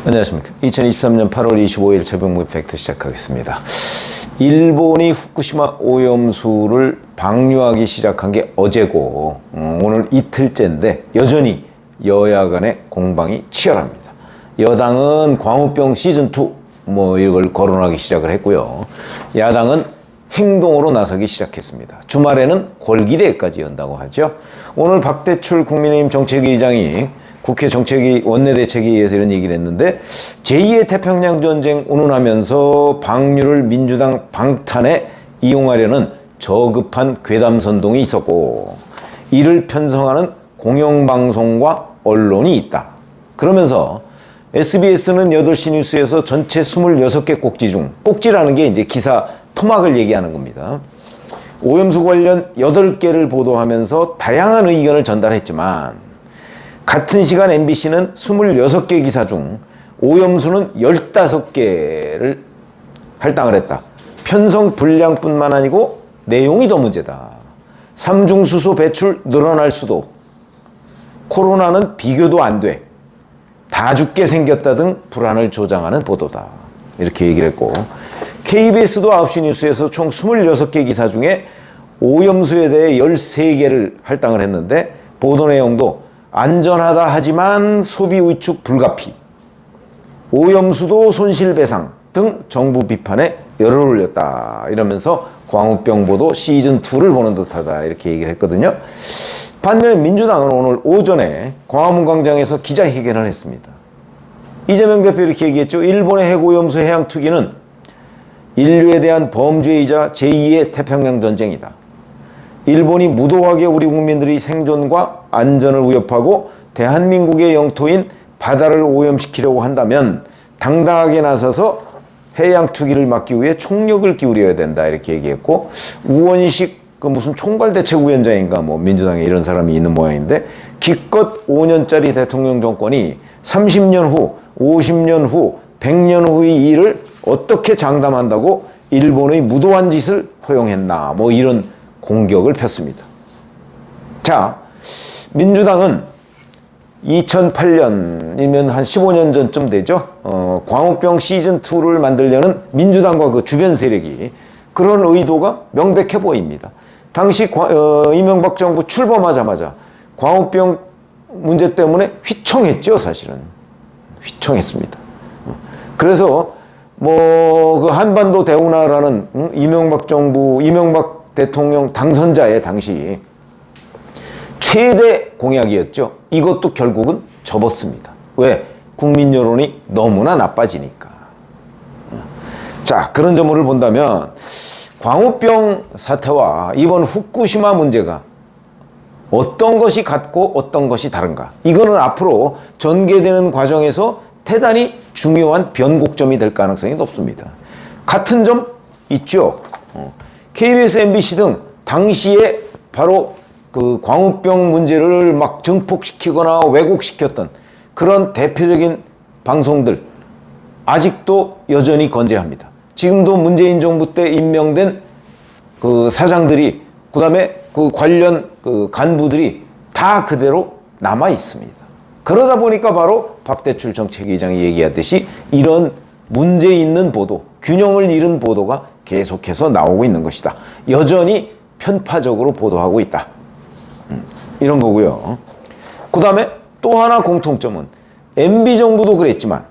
안녕하십니까. 2023년 8월 25일 최병무 팩트 시작하겠습니다. 일본이 후쿠시마 오염수를 방류하기 시작한 게 어제고 오늘 이틀째인데 여전히 여야 간의 공방이 치열합니다. 여당은 광우병 시즌2 이걸 거론하기 시작을 했고요. 야당은 행동으로 나서기 시작했습니다. 주말에는 골기대회까지 연다고 하죠. 오늘 박대출 국민의힘 정책위의장이 국회 정책위 원내대책위에서 이런 얘기를 했는데 제2의 태평양 전쟁 운운하면서 방류를 민주당 방탄에 이용하려는 저급한 괴담 선동이 있었고 이를 편성하는 공영방송과 언론이 있다. 그러면서 SBS는 8시 뉴스에서 전체 26개 꼭지 중 꼭지라는 게 이제 기사 토막을 얘기하는 겁니다. 오염수 관련 8개를 보도하면서 다양한 의견을 전달했지만 같은 시간 MBC는 26개 기사 중 오염수는 15개를 할당을 했다. 편성 분량뿐만 아니고 내용이 더 문제다. 삼중수소 배출 늘어날 수도. 코로나는 비교도 안 돼. 다 죽게 생겼다 등 불안을 조장하는 보도다. 이렇게 얘기를 했고 KBS도 9시 뉴스에서 총 26개 기사 중에 오염수에 대해 13개를 할당을 했는데 보도 내용도 안전하다 하지만 소비 위축 불가피, 오염수도 손실배상 등 정부 비판에 열을 올렸다. 이러면서 광우병 보도 시즌2를 보는 듯하다. 이렇게 얘기를 했거든요. 반면에 민주당은 오늘 오전에 광화문 광장에서 기자회견을 했습니다. 이재명 대표 이렇게 얘기했죠. 일본의 핵오염수 해양 투기는 인류에 대한 범죄이자 제2의 태평양 전쟁이다. 일본이 무도하게 우리 국민들의 생존과 안전을 위협하고 대한민국의 영토인 바다를 오염시키려고 한다면 당당하게 나서서 해양 투기를 막기 위해 총력을 기울여야 된다. 이렇게 얘기했고 우원식 무슨 총괄대책위원장인가 민주당에 이런 사람이 있는 모양인데 기껏 5년짜리 대통령 정권이 30년 후, 50년 후, 100년 후의 일을 어떻게 장담한다고 일본의 무도한 짓을 허용했나 이런 공격을 폈습니다. 자, 민주당은 2008년이면 한 15년 전쯤 되죠. 광우병 시즌2를 만들려는 민주당과 그 주변 세력이 그런 의도가 명백해 보입니다. 당시 이명박 정부 출범하자마자 광우병 문제 때문에 휘청했죠, 사실은. 휘청했습니다. 그래서 그 한반도 대운하라는 이명박 정부, 이명박 대통령 당선자의 당시 최대 공약이었죠. 이것도 결국은 접었습니다. 왜? 국민 여론이 너무나 나빠지니까. 자, 그런 점을 본다면 광우병 사태와 이번 후쿠시마 문제가 어떤 것이 같고 어떤 것이 다른가? 이거는 앞으로 전개되는 과정에서 대단히 중요한 변곡점이 될 가능성이 높습니다. 같은 점 있죠. KBS, MBC 등 당시에 바로 그 광우병 문제를 막 증폭시키거나 왜곡시켰던 그런 대표적인 방송들 아직도 여전히 건재합니다. 지금도 문재인 정부 때 임명된 그 사장들이 그다음에 그 관련 그 간부들이 다 그대로 남아 있습니다. 그러다 보니까 바로 박대출 정책위의장이 얘기하듯이 이런 문제 있는 보도, 균형을 잃은 보도가 계속해서 나오고 있는 것이다. 여전히 편파적으로 보도하고 있다. 이런 거고요. 그 다음에 또 하나 공통점은 MB 정부도 그랬지만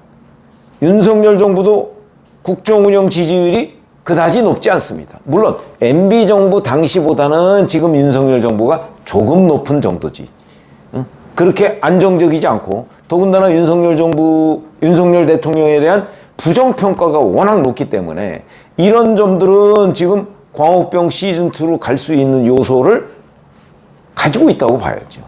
윤석열 정부도 국정운영 지지율이 그다지 높지 않습니다. 물론 MB 정부 당시보다는 지금 윤석열 정부가 조금 높은 정도지. 그렇게 안정적이지 않고 더군다나 윤석열 대통령에 대한 부정평가가 워낙 높기 때문에 이런 점들은 지금 광우병 시즌2로 갈 수 있는 요소를 가지고 있다고 봐야죠.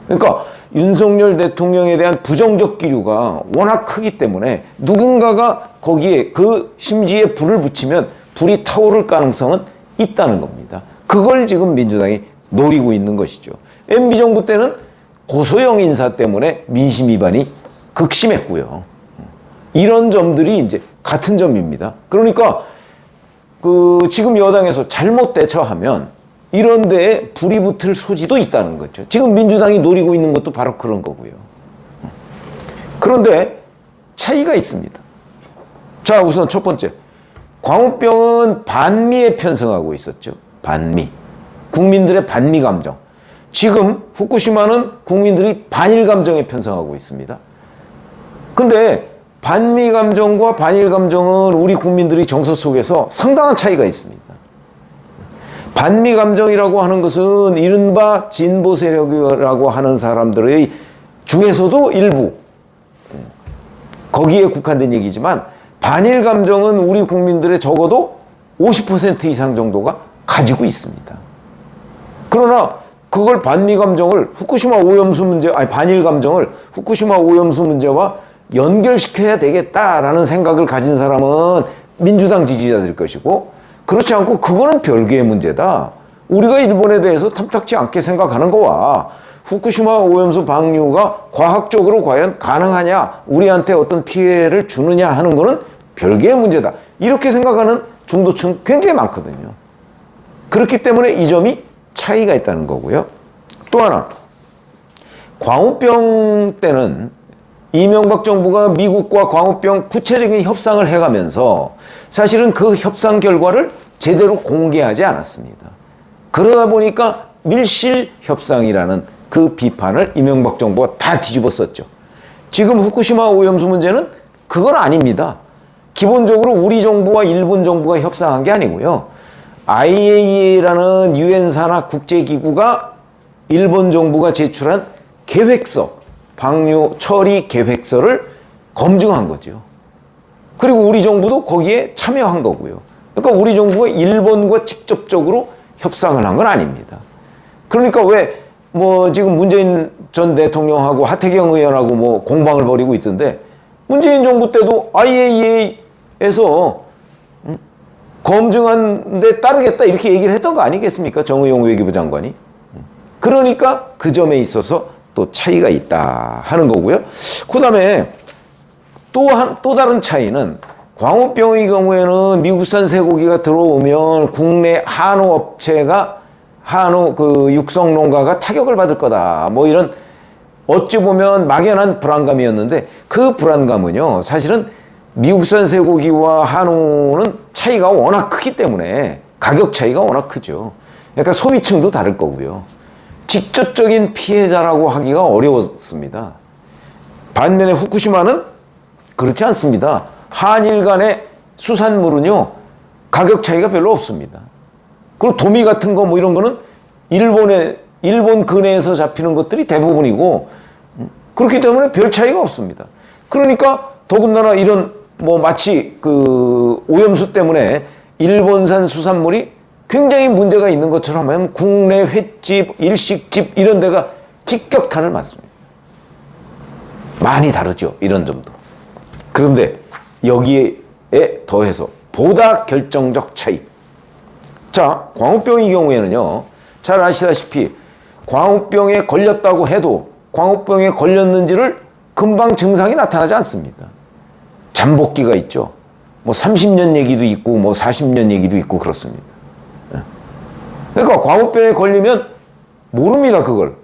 그러니까 윤석열 대통령에 대한 부정적 기류가 워낙 크기 때문에 누군가가 거기에 그 심지에 불을 붙이면 불이 타오를 가능성은 있다는 겁니다. 그걸 지금 민주당이 노리고 있는 것이죠. MB 정부 때는 고소영 인사 때문에 민심 위반이 극심했고요. 이런 점들이 이제 같은 점입니다. 그러니까 지금 여당에서 잘못 대처하면 이런 데에 불이 붙을 소지도 있다는 거죠. 지금 민주당이 노리고 있는 것도 바로 그런 거고요. 그런데 차이가 있습니다. 자, 우선 첫 번째. 광우병은 반미에 편승하고 있었죠. 반미. 국민들의 반미 감정. 지금 후쿠시마는 국민들이 반일 감정에 편승하고 있습니다. 근데 반미 감정과 반일 감정은 우리 국민들이 정서 속에서 상당한 차이가 있습니다. 반미 감정이라고 하는 것은 이른바 진보 세력이라고 하는 사람들의 중에서도 일부, 거기에 국한된 얘기지만, 반일 감정은 우리 국민들의 적어도 50% 이상 정도가 가지고 있습니다. 그러나 그걸 반미 감정을 후쿠시마 오염수 문제, 아니 반일 감정을 후쿠시마 오염수 문제와 연결시켜야 되겠다라는 생각을 가진 사람은 민주당 지지자들 것이고, 그렇지 않고 그거는 별개의 문제다. 우리가 일본에 대해서 탐탁지 않게 생각하는 거와 후쿠시마 오염수 방류가 과학적으로 과연 가능하냐, 우리한테 어떤 피해를 주느냐 하는 거는 별개의 문제다. 이렇게 생각하는 중도층 굉장히 많거든요. 그렇기 때문에 이 점이 차이가 있다는 거고요. 또 하나, 광우병 때는 이명박 정부가 미국과 광우병 구체적인 협상을 해가면서 사실은 그 협상 결과를 제대로 공개하지 않았습니다. 그러다 보니까 밀실 협상이라는 그 비판을 이명박 정부가 다 뒤집었었죠. 지금 후쿠시마 오염수 문제는 그건 아닙니다. 기본적으로 우리 정부와 일본 정부가 협상한 게 아니고요. IAEA라는 유엔 산하 국제기구가 일본 정부가 제출한 계획서, 방류 처리 계획서를 검증한 거죠. 그리고 우리 정부도 거기에 참여한 거고요. 그러니까 우리 정부가 일본과 직접적으로 협상을 한 건 아닙니다. 그러니까 왜 뭐 지금 문재인 전 대통령하고 하태경 의원하고 뭐 공방을 벌이고 있던데, 문재인 정부 때도 IAEA에서 검증한 데 따르겠다 이렇게 얘기를 했던 거 아니겠습니까? 정의용 외교부 장관이. 그러니까 그 점에 있어서 또 차이가 있다 하는 거고요. 그 다음에 또 다른 차이는, 광우병의 경우에는 미국산 쇠고기가 들어오면 국내 한우 업체가, 한우 그 육성 농가가 타격을 받을 거다. 뭐 이런 어찌 보면 막연한 불안감이었는데, 그 불안감은요, 사실은 미국산 쇠고기와 한우는 차이가 워낙 크기 때문에 가격 차이가 워낙 크죠. 그러니까 소비층도 다를 거고요. 직접적인 피해자라고 하기가 어려웠습니다. 반면에 후쿠시마는 그렇지 않습니다. 한일 간의 수산물은요, 가격 차이가 별로 없습니다. 그리고 도미 같은 거 뭐 이런 거는 일본 근해에서 잡히는 것들이 대부분이고, 그렇기 때문에 별 차이가 없습니다. 그러니까 더군다나 이런 뭐 마치 그 오염수 때문에 일본산 수산물이 굉장히 문제가 있는 것처럼 하면 국내 횟집, 일식집 이런 데가 직격탄을 맞습니다. 많이 다르죠, 이런 점도. 그런데 여기에 더해서 보다 결정적 차이. 자, 광우병의 경우에는요, 잘 아시다시피 광우병에 걸렸다고 해도 광우병에 걸렸는지를 금방 증상이 나타나지 않습니다. 잠복기가 있죠. 뭐 30년 얘기도 있고 뭐 40년 얘기도 있고 그렇습니다. 그러니까 광우병에 걸리면 모릅니다, 그걸.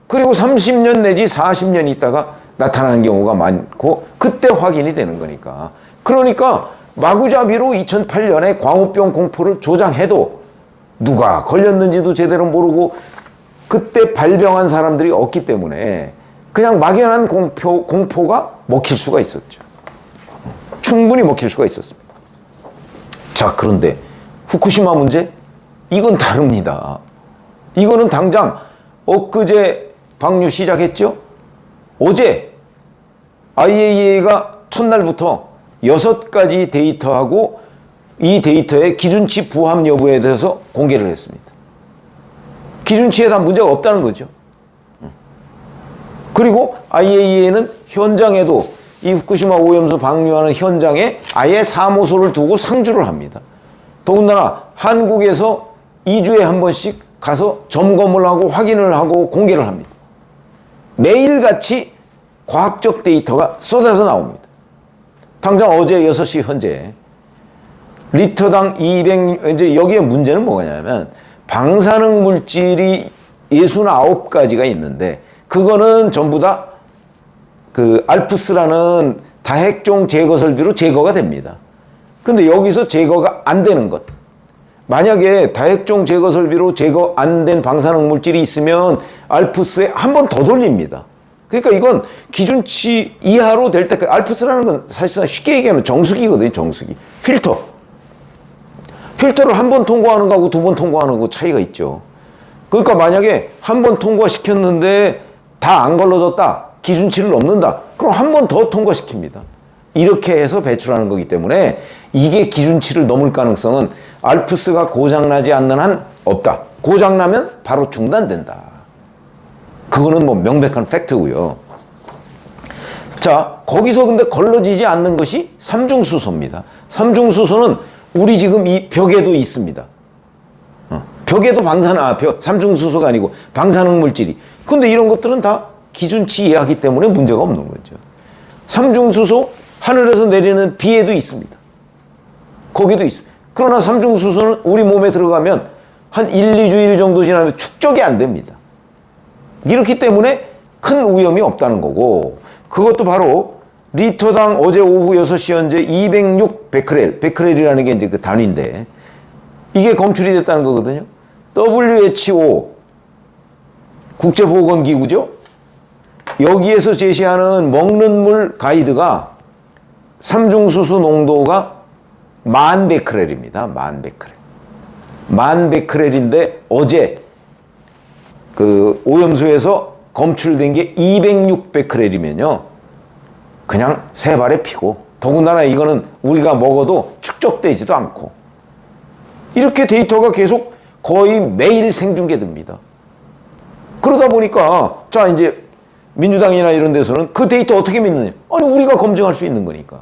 그리고 30년 내지 40년 있다가 나타나는 경우가 많고, 그때 확인이 되는 거니까. 그러니까 마구잡이로 2008년에 광우병 공포를 조장해도 누가 걸렸는지도 제대로 모르고 그때 발병한 사람들이 없기 때문에 그냥 막연한 공포가 먹힐 수가 있었죠. 충분히 먹힐 수가 있었습니다. 자, 그런데 후쿠시마 문제? 이건 다릅니다. 이거는 당장 엊그제 방류 시작했죠? 어제 IAEA가 첫날부터 6가지 데이터하고 이 데이터의 기준치 부합 여부에 대해서 공개를 했습니다. 기준치에 다 문제가 없다는 거죠. 그리고 IAEA는 현장에도 이 후쿠시마 오염수 방류하는 현장에 아예 사무소를 두고 상주를 합니다. 더군다나 한국에서 2주에 한 번씩 가서 점검을 하고 확인을 하고 공개를 합니다. 매일같이 과학적 데이터가 쏟아져 나옵니다. 당장 어제 6시 현재 리터당 200, 이제 여기에 문제는 뭐냐면 방사능 물질이 69가지가 있는데, 그거는 전부 다 그 알프스라는 다핵종 제거 설비로 제거가 됩니다. 근데 여기서 제거가 안 되는 것. 만약에 다핵종 제거 설비로 제거 안 된 방사능 물질이 있으면 알프스에 한 번 더 돌립니다. 그러니까 이건 기준치 이하로 될 때까지, 알프스라는 건 사실상 쉽게 얘기하면 정수기거든요, 정수기. 필터를 한 번 통과하는 거하고 두 번 통과하는 거 차이가 있죠. 그러니까 만약에 한 번 통과시켰는데 다 안 걸러졌다, 기준치를 넘는다, 그럼 한 번 더 통과시킵니다. 이렇게 해서 배출하는 거기 때문에 이게 기준치를 넘을 가능성은 알프스가 고장나지 않는 한 없다. 고장나면 바로 중단된다. 그거는 뭐 명백한 팩트고요. 자, 거기서 근데 걸러지지 않는 것이 삼중수소입니다. 삼중수소는 우리 지금 이 벽에도 있습니다. 벽에도 삼중수소가 아니고 방사능 물질이. 근데 이런 것들은 다 기준치 이하기 때문에 문제가 없는 거죠. 삼중수소, 하늘에서 내리는 비에도 있습니다. 거기도 있습니다. 그러나 삼중수소는 우리 몸에 들어가면 한 1, 2주일 정도 지나면 축적이 안 됩니다. 이렇기 때문에 큰 위험이 없다는 거고, 그것도 바로 리터당 어제 오후 6시 현재 206 베크렐, 베크렐이라는 게 이제 그 단위인데, 이게 검출이 됐다는 거거든요. WHO 국제보건기구죠. 여기에서 제시하는 먹는 물 가이드가 삼중수소 농도가 10,000베크렐입니다. 10,000베크렐. 10,000베크렐인데 어제 그 오염수에서 검출된 게 206베크렐이면요. 그냥 세 발에 피고, 더군다나 이거는 우리가 먹어도 축적되지도 않고, 이렇게 데이터가 계속 거의 매일 생중계됩니다. 그러다 보니까 자, 이제 민주당이나 이런 데서는 그 데이터 어떻게 믿느냐? 아니, 우리가 검증할 수 있는 거니까.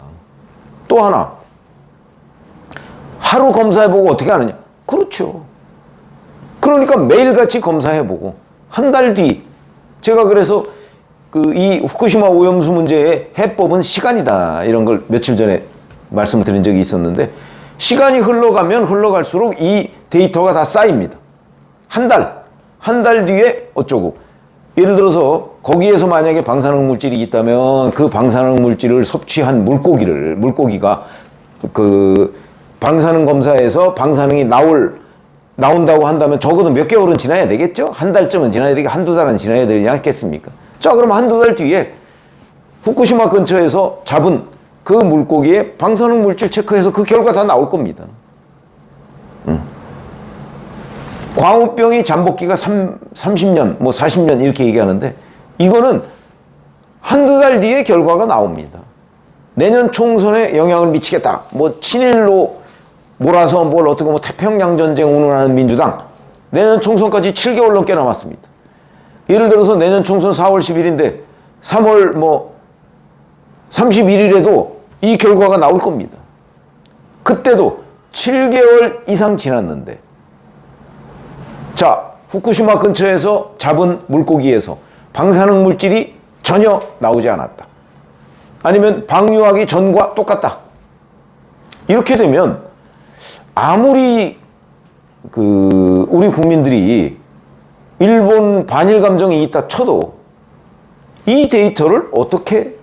또 하나, 하루 검사해보고 어떻게 하느냐? 그렇죠. 그러니까 매일같이 검사해보고 한 달 뒤, 제가 그래서 이 후쿠시마 오염수 문제의 해법은 시간이다, 이런 걸 며칠 전에 말씀을 드린 적이 있었는데, 시간이 흘러가면 흘러갈수록 이 데이터가 다 쌓입니다. 한 달 뒤에 어쩌고. 예를 들어서 거기에서 만약에 방사능 물질이 있다면 그 방사능 물질을 섭취한 물고기가 그 방사능 검사에서 방사능이 나온다고 한다면 적어도 몇 개월은 지나야 되겠죠? 한 달쯤은 지나야 되겠, 한두 달은 지나야 되지 않겠습니까? 자, 그럼 한두 달 뒤에 후쿠시마 근처에서 잡은 그 물고기에 방사능 물질 체크해서 그 결과 다 나올 겁니다. 광우병이 잠복기가 30년, 뭐 40년 이렇게 얘기하는데, 이거는 한두 달 뒤에 결과가 나옵니다. 내년 총선에 영향을 미치겠다. 뭐 친일로 몰아서 뭘 어떻게 뭐 태평양 전쟁 운운하는 민주당. 내년 총선까지 7개월 넘게 남았습니다. 예를 들어서 내년 총선 4월 10일인데 3월 뭐 31일에도 이 결과가 나올 겁니다. 그때도 7개월 이상 지났는데, 자, 후쿠시마 근처에서 잡은 물고기에서 방사능 물질이 전혀 나오지 않았다. 아니면 방류하기 전과 똑같다. 이렇게 되면 아무리 우리 국민들이 일본 반일 감정이 있다 쳐도 이 데이터를 어떻게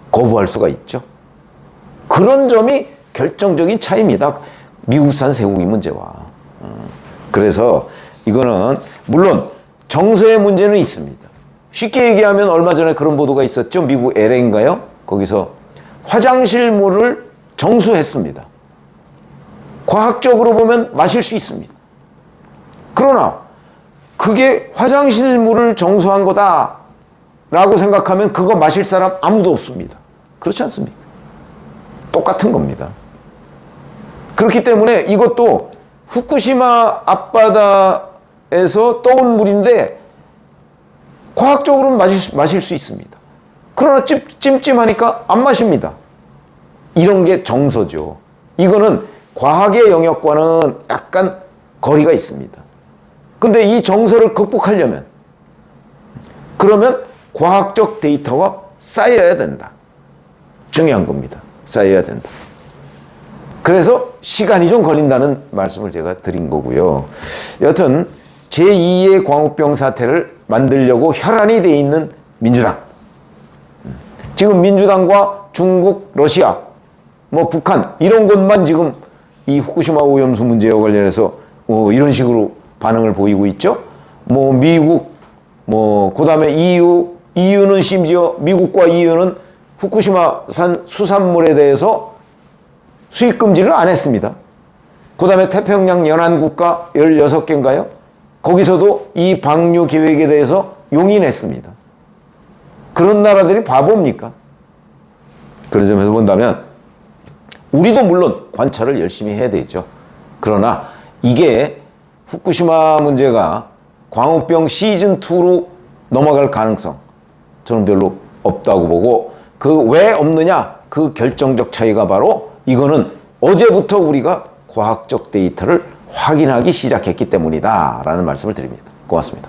거부할 수가 있죠? 그런 점이 결정적인 차이입니다. 미국산 쇠고기 문제와. 그래서 이거는 물론 정서의 문제는 있습니다. 쉽게 얘기하면 얼마 전에 그런 보도가 있었죠. 미국 LA인가요? 거기서 화장실 물을 정수했습니다. 과학적으로 보면 마실 수 있습니다. 그러나 그게 화장실 물을 정수한 거다라고 생각하면 그거 마실 사람 아무도 없습니다. 그렇지 않습니까? 똑같은 겁니다. 그렇기 때문에 이것도 후쿠시마 앞바다에서 떠온 물인데 과학적으로는 마실 수 있습니다. 그러나 찜찜하니까 안 마십니다. 이런 게 정서죠. 이거는 과학의 영역과는 약간 거리가 있습니다. 근데 이 정서를 극복하려면, 그러면 과학적 데이터가 쌓여야 된다. 중요한 겁니다. 쌓여야 된다. 그래서 시간이 좀 걸린다는 말씀을 제가 드린 거고요. 여튼 제2의 광우병 사태를 만들려고 혈안이 돼 있는 민주당. 지금 민주당과 중국, 러시아, 뭐 북한 이런 곳만 지금 이 후쿠시마 오염수 문제와 관련해서 이런 식으로 반응을 보이고 있죠. 뭐 미국, 뭐 그다음에 EU는 심지어 미국과 EU는 후쿠시마산 수산물에 대해서 수입 금지를 안 했습니다. 그다음에 태평양 연안국가 16개인가요? 거기서도 이 방류 계획에 대해서 용인했습니다. 그런 나라들이 바보입니까? 그런 점에서 본다면 우리도 물론 관찰을 열심히 해야 되죠. 그러나 이게 후쿠시마 문제가 광우병 시즌2로 넘어갈 가능성 저는 별로 없다고 보고, 그 왜 없느냐, 그 결정적 차이가 바로 이거는 어제부터 우리가 과학적 데이터를 확인하기 시작했기 때문이다 라는 말씀을 드립니다. 고맙습니다.